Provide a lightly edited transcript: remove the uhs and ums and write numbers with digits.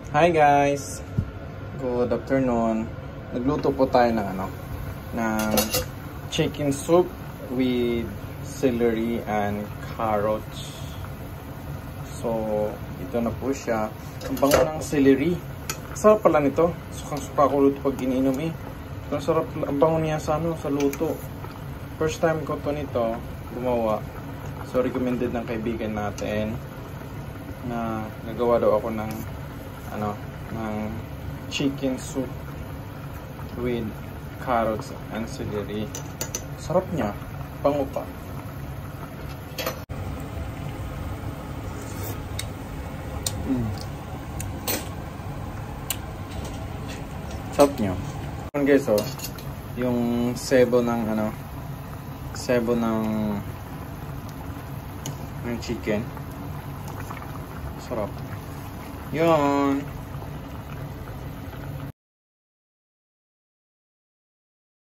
Hi guys! Good afternoon. Nagluto po tayo ng ng chicken soup with celery and carrots. So, ito na po siya. Ang bango ng celery. Sarap pala nito. Suka-suka ko luto pag iniinom eh. Ang sarap, ang bango niya sa luto. First time ko to nito gumawa. So, recommended ng kaibigan natin na nagawa daw ako ng chicken soup with carrots and celery. Sarap niya. Bango pa. Sarap niya. Guys, yung sebo ng chicken. Sarap. Yun.